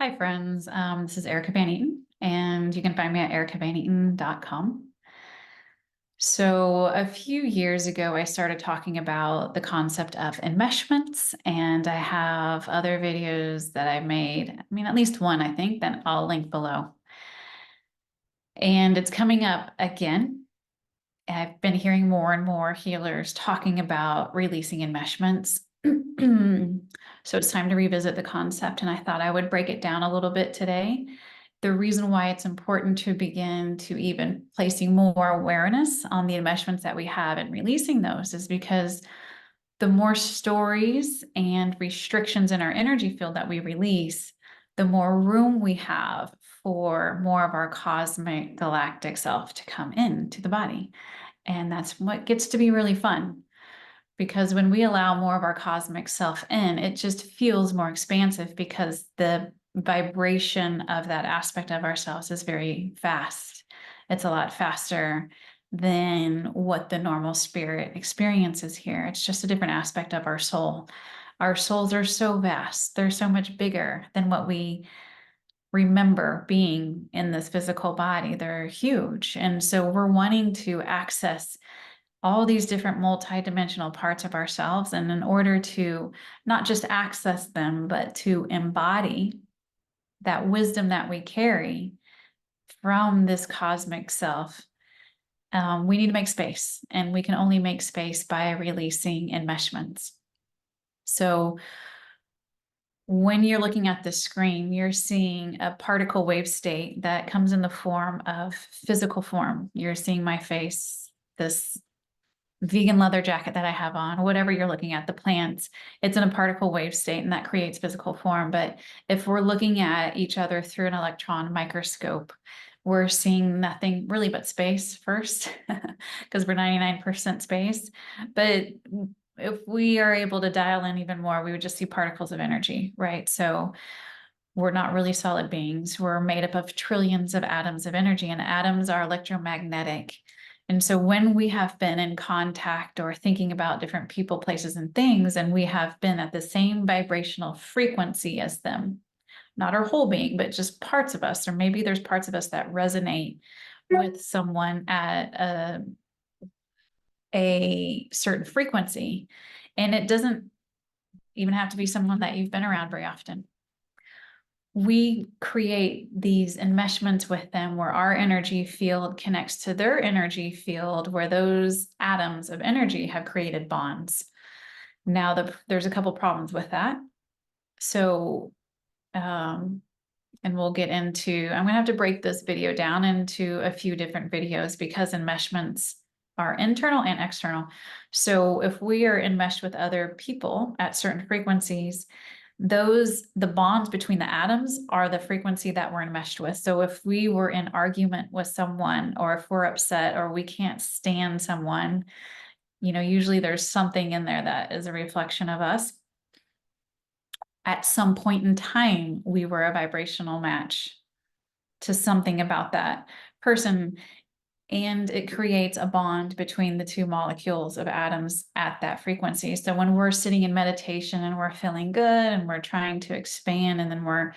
Hi, friends. This is Erica Van Eaton, and you can find me at ericavanaeaton.com. So, a few years ago, I started talking about the concept of enmeshments, and I have other videos that I made. I mean, at least one, I think, that I'll link below. And it's coming up again. I've been hearing more and more healers talking about releasing enmeshments. So it's time to revisit the concept, and I thought I would break it down a little bit today. The reason why it's important to begin to even placing more awareness on the enmeshments that we have and releasing those is because the more stories and restrictions in our energy field that we release, the more room we have for more of our cosmic galactic self to come into the body. And that's what gets to be really fun. Because when we allow more of our cosmic self in, it just feels more expansive because the vibration of that aspect of ourselves is very fast. It's a lot faster than what the normal spirit experiences here. It's just a different aspect of our soul. Our souls are so vast, they're so much bigger than what we remember being in this physical body. They're huge. And so we're wanting to access all these different multidimensional parts of ourselves. And in order to not just access them, but to embody that wisdom that we carry from this cosmic self, we need to make space. And we can only make space by releasing enmeshments. So when you're looking at the screen, you're seeing a particle wave state that comes in the form of physical form. You're seeing my face, this vegan leather jacket that I have on, whatever you're looking at, the plants, it's in a particle wave state, and that creates physical form. But if we're looking at each other through an electron microscope, we're seeing nothing really but space first, because we're 99% space. But if we are able to dial in even more, we would just see particles of energy, right? So we're not really solid beings. We're made up of trillions of atoms of energy, and atoms are electromagnetic. And so when we have been in contact or thinking about different people, places, and things, and we have been at the same vibrational frequency as them, not our whole being, but just parts of us, or maybe there's parts of us that resonate with someone at a certain frequency. And it doesn't even have to be someone that you've been around very often. We create these enmeshments with them where our energy field connects to their energy field, where those atoms of energy have created bonds. Now, there's a couple problems with that. So, and we'll get into, I'm going to have to break this video down into a few different videos because enmeshments are internal and external. So if we are enmeshed with other people at certain frequencies, the bonds between the atoms are the frequency that we're enmeshed with. So if we were in argument with someone, or if we're upset, or we can't stand someone, usually there's something in there that is a reflection of us. At some point in time, we were a vibrational match to something about that person. And it creates a bond between the two molecules of atoms at that frequency. So when we're sitting in meditation and we're feeling good and we're trying to expand, and then we're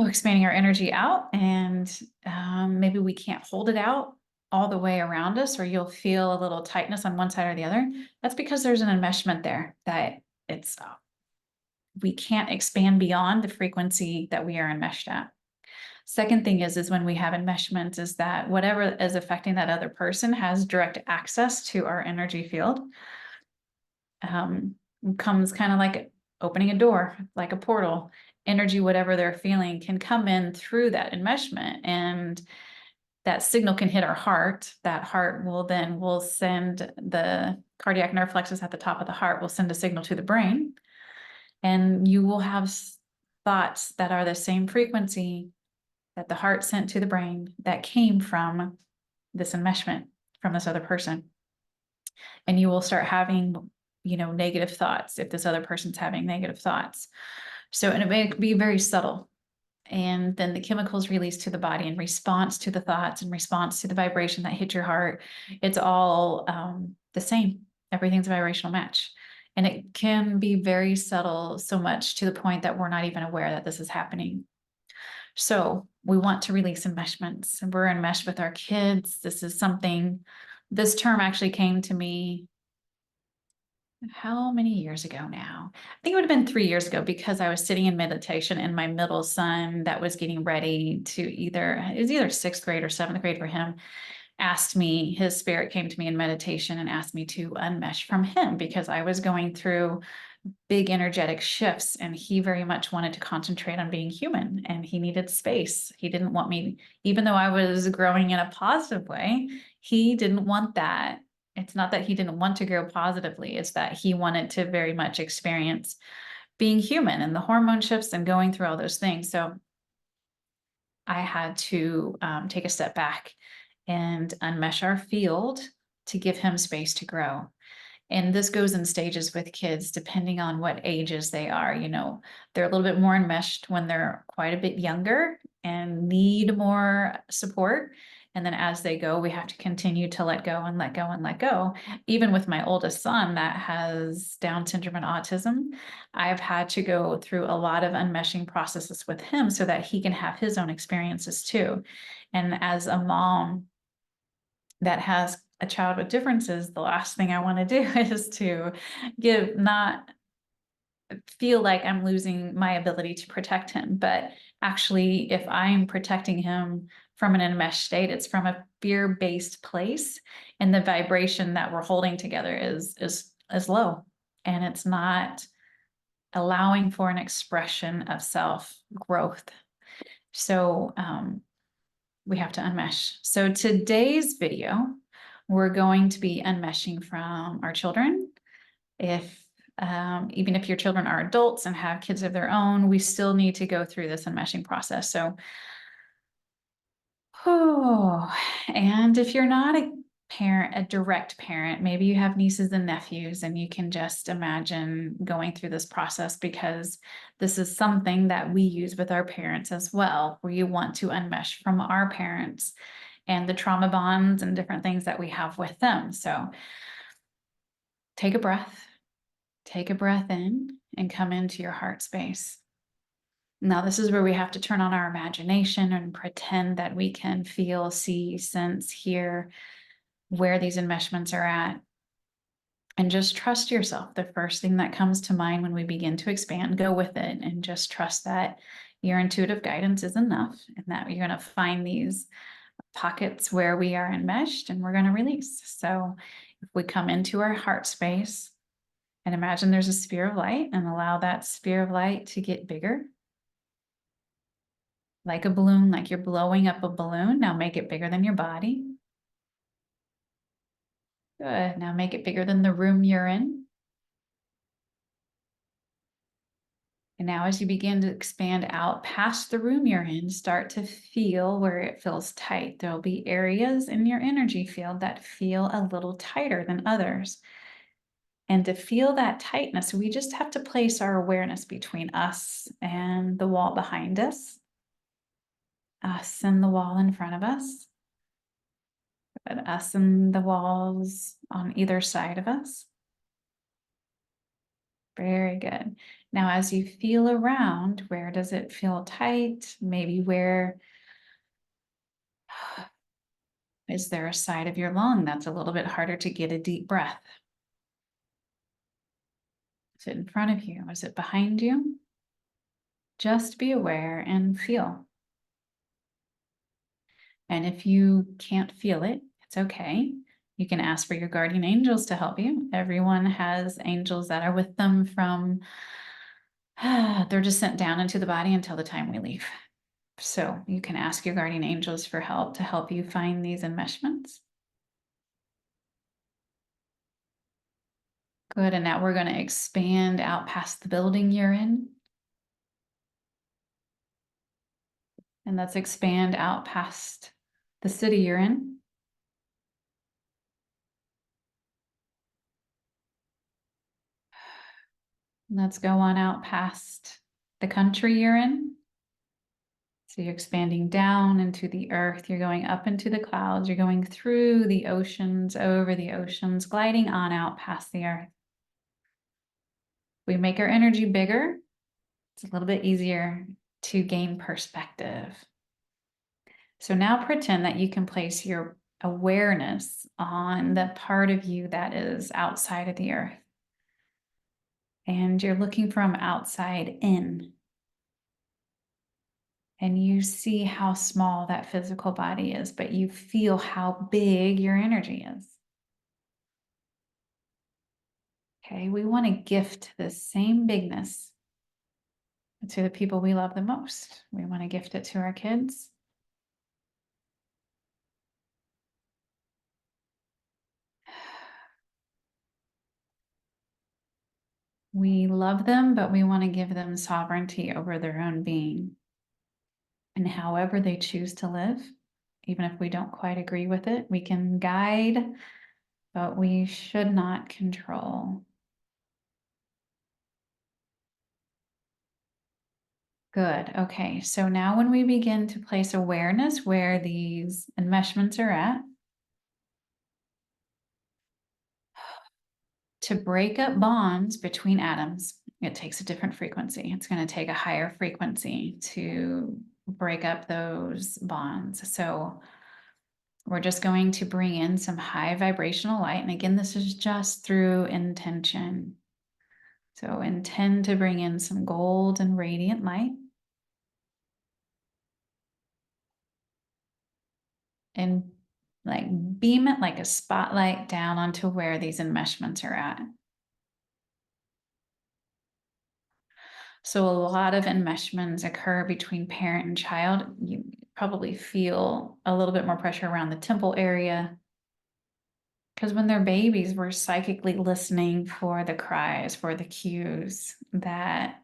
expanding our energy out, and maybe we can't hold it out all the way around us, or you'll feel a little tightness on one side or the other. That's because there's an enmeshment there that we can't expand beyond the frequency that we are enmeshed at. Second thing is when we have enmeshment, is that whatever is affecting that other person has direct access to our energy field. Comes kind of like opening a door, like a portal. Energy, whatever they're feeling, can come in through that enmeshment, and that signal can hit our heart. That heart will send the cardiac nerve plexus at the top of the heart will send a signal to the brain, and you will have thoughts that are the same frequency that the heart sent to the brain that came from this enmeshment from this other person. And you will start having, negative thoughts if this other person's having negative thoughts. So, and it may be very subtle. And then the chemicals released to the body in response to the thoughts, in response to the vibration that hit your heart. It's all the same. Everything's a vibrational match. And it can be very subtle, so much to the point that we're not even aware that this is happening. So we want to release enmeshments. We're enmeshed with our kids. This term actually came to me how many years ago now? I think it would have been 3 years ago, because I was sitting in meditation and my middle son, that was getting ready to it was either sixth grade or seventh grade for him, his spirit came to me in meditation and asked me to unmesh from him, because I was going through big energetic shifts and he very much wanted to concentrate on being human and he needed space. He didn't want me, even though I was growing in a positive way, he didn't want that. It's not that he didn't want to grow positively, it's that he wanted to very much experience being human and the hormone shifts and going through all those things. So I had to take a step back and unmesh our field to give him space to grow. And this goes in stages with kids, depending on what ages they are. They're a little bit more enmeshed when they're quite a bit younger and need more support. And then as they go, we have to continue to let go and let go and let go. Even with my oldest son that has Down syndrome and autism, I've had to go through a lot of unmeshing processes with him so that he can have his own experiences too. And as a mom that has a child with differences, the last thing I want to do is to not feel like I'm losing my ability to protect him. But actually, if I'm protecting him from an enmeshed state, it's from a fear-based place, and the vibration that we're holding together is low, and it's not allowing for an expression of self-growth. So we have to unmesh. So today's video, we're going to be unmeshing from our children. Even if your children are adults and have kids of their own, we still need to go through this unmeshing process. So, and if you're not a direct parent, maybe you have nieces and nephews, and you can just imagine going through this process, because this is something that we use with our parents as well. We want to unmesh from our parents and the trauma bonds and different things that we have with them. So take a breath in and come into your heart space. Now, this is where we have to turn on our imagination and pretend that we can feel, see, sense, hear where these enmeshments are at. And just trust yourself. The first thing that comes to mind when we begin to expand, go with it and just trust that your intuitive guidance is enough, and that you're going to find these pockets where we are enmeshed and we're going to release. So if we come into our heart space and imagine there's a sphere of light, and allow that sphere of light to get bigger. Like a balloon, like you're blowing up a balloon. Now make it bigger than your body. Good. Now make it bigger than the room you're in. And now as you begin to expand out past the room you're in, start to feel where it feels tight. There'll be areas in your energy field that feel a little tighter than others. And to feel that tightness, we just have to place our awareness between us and the wall behind us and the wall in front of us, but us and the walls on either side of us. Very good. Now, as you feel around, where does it feel tight? Maybe where is there a side of your lung that's a little bit harder to get a deep breath? Is it in front of you? Is it behind you? Just be aware and feel. And if you can't feel it, it's okay. You can ask for your guardian angels to help you. Everyone has angels that are with them from, they're just sent down into the body until the time we leave. So you can ask your guardian angels for help to help you find these enmeshments. Good, and now we're going to expand out past the building you're in. And let's expand out past the city you're in. Let's go on out past the country you're in. So you're expanding down into the earth, you're going up into the clouds, you're going through the oceans, over the oceans, gliding on out past the earth. We make our energy bigger. It's a little bit easier to gain perspective. So now pretend that you can place your awareness on the part of you that is outside of the earth. And you're looking from outside in. And you see how small that physical body is, but you feel how big your energy is. Okay, we want to gift the same bigness to the people we love the most. We want to gift it to our kids. We love them, but we want to give them sovereignty over their own being. And however they choose to live, even if we don't quite agree with it, we can guide, but we should not control. Good. Okay. So now when we begin to place awareness where these enmeshments are at, to break up bonds between atoms, it takes a different frequency. It's going to take a higher frequency to break up those bonds. So we're just going to bring in some high vibrational light. And again, this is just through intention. So intend to bring in some gold and radiant light. And like beam it like a spotlight down onto where these enmeshments are at. So a lot of enmeshments occur between parent and child. You probably feel a little bit more pressure around the temple area. Because when they're babies, we're psychically listening for the cries, for the cues that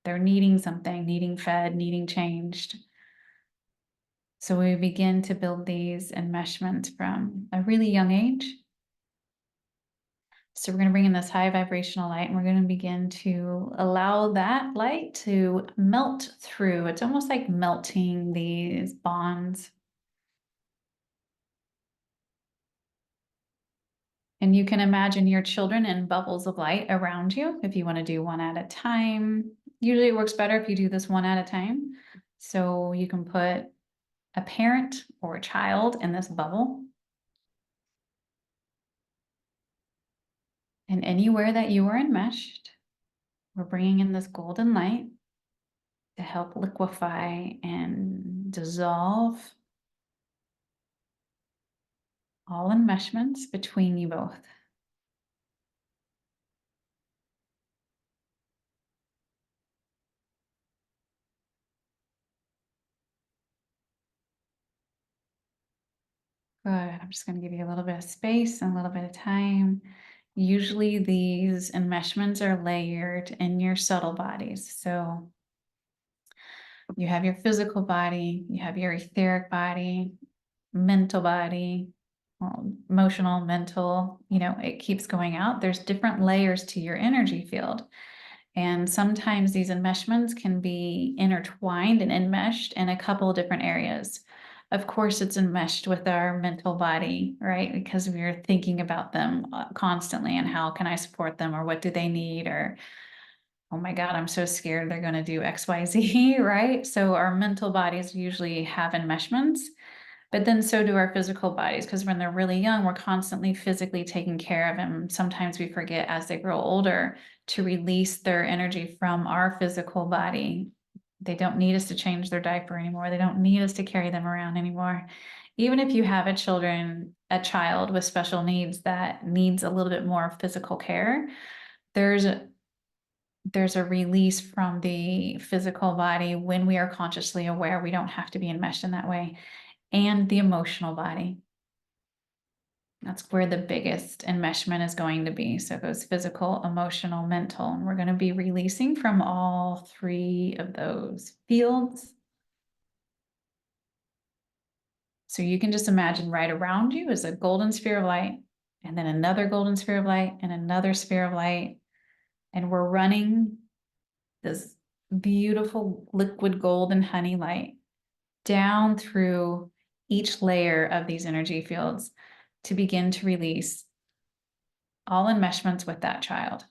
they're needing something, needing fed, needing changed. So we begin to build these enmeshments from a really young age. So we're going to bring in this high vibrational light and we're going to begin to allow that light to melt through. It's almost like melting these bonds. And you can imagine your children in bubbles of light around you if you want to do one at a time. Usually it works better if you do this one at a time. So you can put a parent or a child in this bubble. And anywhere that you are enmeshed, we're bringing in this golden light to help liquefy and dissolve all enmeshments between you both. Good. I'm just going to give you a little bit of space and a little bit of time. Usually these enmeshments are layered in your subtle bodies. So you have your physical body, you have your etheric body, mental body, well, emotional, mental, it keeps going out. There's different layers to your energy field. And sometimes these enmeshments can be intertwined and enmeshed in a couple of different areas. Of course, it's enmeshed with our mental body, right? Because we are thinking about them constantly and how can I support them or what do they need or, oh my God, I'm so scared they're going to do X, Y, Z, right? So our mental bodies usually have enmeshments, but then so do our physical bodies because when they're really young, we're constantly physically taking care of them. Sometimes we forget as they grow older to release their energy from our physical body. They don't need us to change their diaper anymore. They don't need us to carry them around anymore. Even if you have a child with special needs that needs a little bit more physical care, there's a release from the physical body when we are consciously aware. We don't have to be enmeshed in that way. And the emotional body. That's where the biggest enmeshment is going to be. So it goes physical, emotional, mental. And we're going to be releasing from all three of those fields. So you can just imagine right around you is a golden sphere of light, and then another golden sphere of light, and another sphere of light. And we're running this beautiful liquid golden honey light down through each layer of these energy fields to begin to release all enmeshments with that child,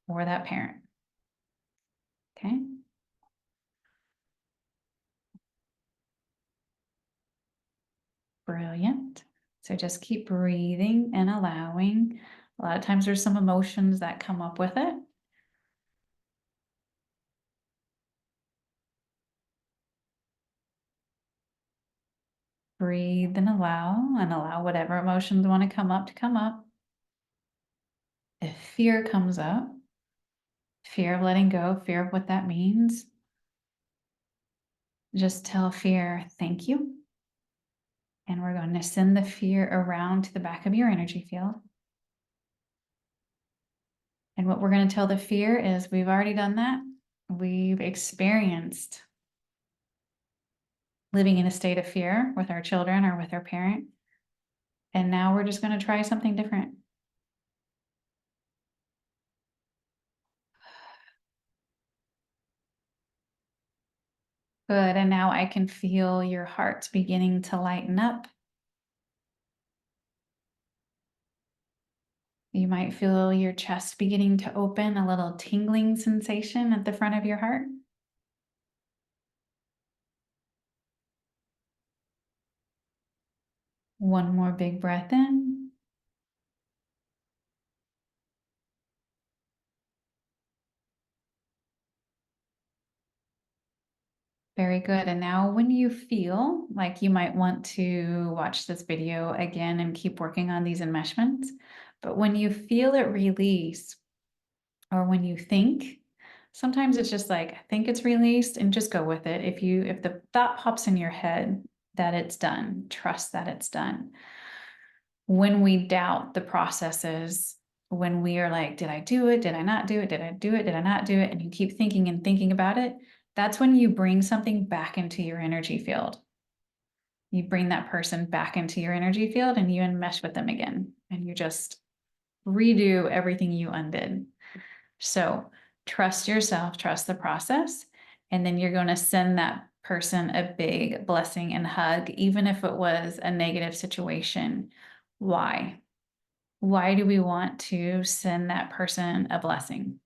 or that parent. Okay. Brilliant. So just keep breathing and allowing. A lot of times there's some emotions that come up with it. Breathe and allow whatever emotions want to come up to come up. If fear comes up, fear of letting go, fear of what that means, just tell fear, thank you. And we're going to send the fear around to the back of your energy field. And what we're going to tell the fear is we've already done that. We've experienced living in a state of fear with our children or with our parent. And now we're just going to try something different. Good. And now I can feel your hearts beginning to lighten up. You might feel your chest beginning to open, a little tingling sensation at the front of your heart. One more big breath in. Very good. And now when you feel like you might want to watch this video again and keep working on these enmeshments, but when you feel it release, or when you think, sometimes it's just like, I think it's released and just go with it. If the thought pops in your head that it's done, trust that it's done. When we doubt the processes, when we are like, did I do it? Did I not do it? Did I do it? Did I not do it? And you keep thinking and thinking about it. That's when you bring something back into your energy field. You bring that person back into your energy field and you enmesh with them again. And you just redo everything you undid. So trust yourself, trust the process. And then you're going to send that person a big blessing and hug, even if it was a negative situation. Why? Why do we want to send that person a blessing?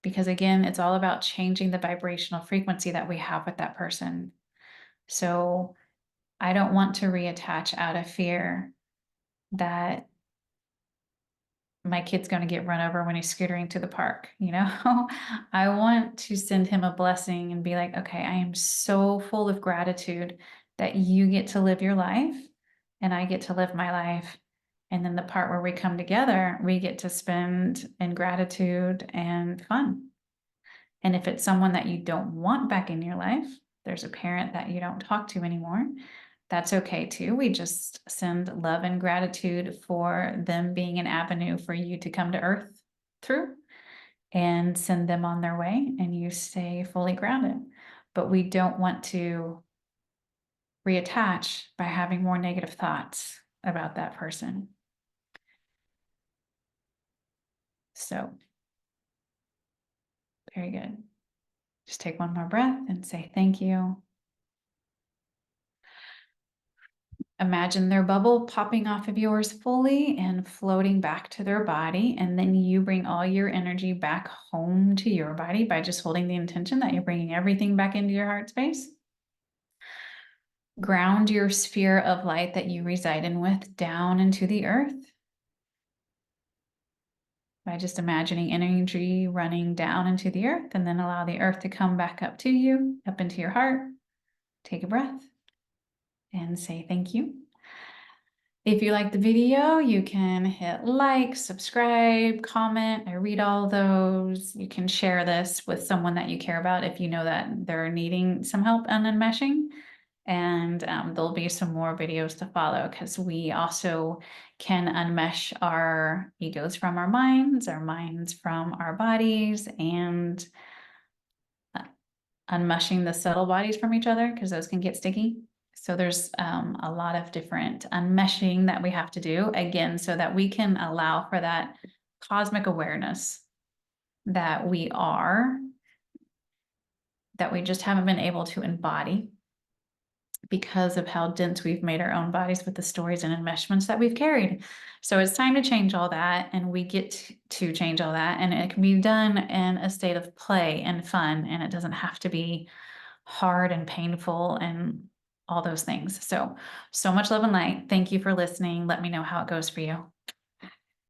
Because again, it's all about changing the vibrational frequency that we have with that person. So I don't want to reattach out of fear that my kid's going to get run over when he's scootering to the park. I want to send him a blessing and be like, okay, I am so full of gratitude that you get to live your life and I get to live my life. And then the part where we come together, we get to spend in gratitude and fun. And if it's someone that you don't want back in your life, there's a parent that you don't talk to anymore, that's okay too. We just send love and gratitude for them being an avenue for you to come to earth through and send them on their way and you stay fully grounded. But we don't want to reattach by having more negative thoughts about that person. So, very good. Just take one more breath and say thank you. Imagine their bubble popping off of yours fully and floating back to their body. And then you bring all your energy back home to your body by just holding the intention that you're bringing everything back into your heart space. Ground your sphere of light that you reside in with down into the earth by just imagining energy running down into the earth, and then allow the earth to come back up to you, up into your heart. Take a breath and say thank you. If you like the video, you can hit like, subscribe, comment. I read all those. You can share this with someone that you care about if you know that they're needing some help on enmeshing. And there'll be some more videos to follow because we also can unmesh our egos from our minds from our bodies, and unmeshing the subtle bodies from each other because those can get sticky. So there's a lot of different unmeshing that we have to do, again, so that we can allow for that cosmic awareness that we are, that we just haven't been able to embody. because of how dense we've made our own bodies with the stories and enmeshments that we've carried. So it's time to change all that, and we get to change all that, and it can be done in a state of play and fun, and it doesn't have to be hard and painful and all those things. So much love and light. Thank you for listening. Let me know how it goes for you.